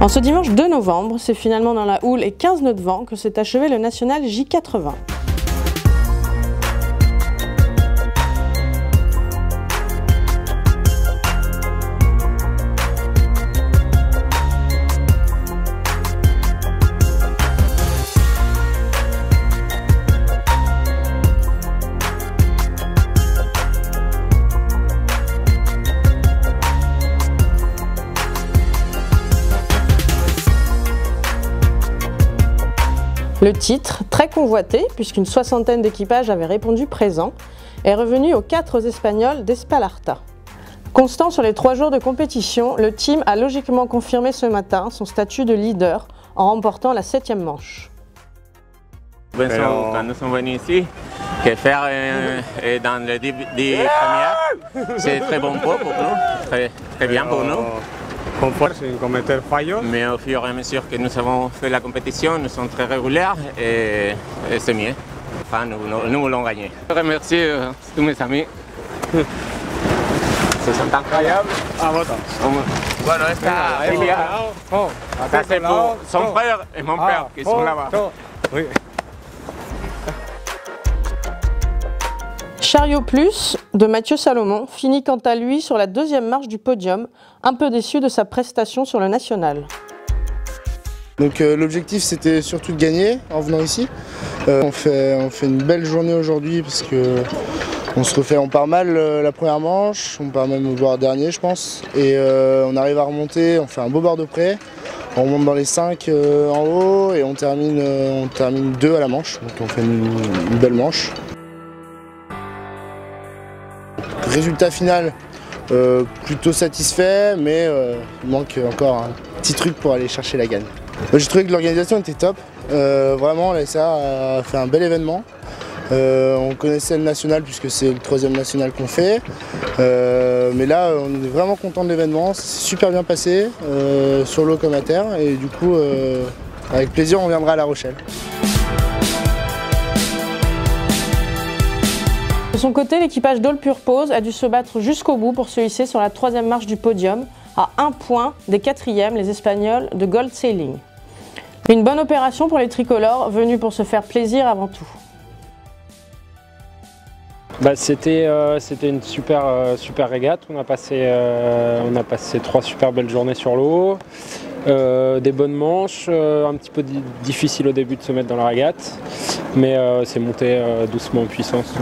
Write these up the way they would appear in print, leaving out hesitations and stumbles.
En ce dimanche 2 novembre, c'est finalement dans la houle et 15 nœuds de vent que s'est achevé le national J80. Le titre, très convoité, puisqu'une soixantaine d'équipages avaient répondu présent, est revenu aux 4 Espagnols d'Espalarta. Constant sur les 3 jours de compétition, le team a logiquement confirmé ce matin son statut de leader en remportant la 7e manche. Quand nous sommes venus ici, que faire dans les 10 premières, c'est très bon pour nous, très bien pour nous. Sin cometer fallos. Mais au fur et à mesure que nous avons fait la compétition, nous sommes très réguliers et c'est mieux. Enfin, nous voulons gagner. Je remercie tous mes amis. Se sont incroyables. Ah, bueno. Bueno, esta Emilia, ça c'est pour son frère et mon père qui sont là-bas. Oui. Chariot Plus de Mathieu Salomon finit quant à lui sur la 2e marche du podium, un peu déçu de sa prestation sur le national. Donc l'objectif c'était surtout de gagner en venant ici. On fait une belle journée aujourd'hui parce que on part mal la première manche, on part même au bord dernier je pense. Et on arrive à remonter, on fait un beau bord de près. On remonte dans les 5 en haut et on termine 2 à la manche. Donc on fait une belle manche. Résultat final, plutôt satisfait, mais il manque encore un petit truc pour aller chercher la gagne. J'ai trouvé que l'organisation était top, vraiment la SA a fait un bel événement. On connaissait le national puisque c'est le 3e national qu'on fait, mais là on est vraiment content de l'événement, c'est super bien passé, sur l'eau comme à terre, et du coup avec plaisir on viendra à La Rochelle. De son côté, l'équipage d'All Purpose a dû se battre jusqu'au bout pour se hisser sur la 3e marche du podium, à 1 point des 4e, les Espagnols de Gold Sailing. Une bonne opération pour les tricolores, venus pour se faire plaisir avant tout. C'était une super régate, on a passé 3 super belles journées sur l'eau, des bonnes manches, un petit peu difficile au début de se mettre dans la régate, mais c'est monté doucement en puissance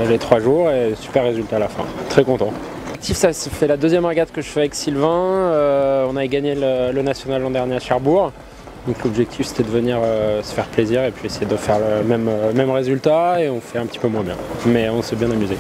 les 3 jours et super résultat à la fin, très content. Ça fait la 2e régate que je fais avec Sylvain, on avait gagné le national l'an dernier à Cherbourg. Donc l'objectif c'était de venir se faire plaisir et puis essayer de faire le même résultat et on fait un petit peu moins bien. Mais on s'est bien amusé.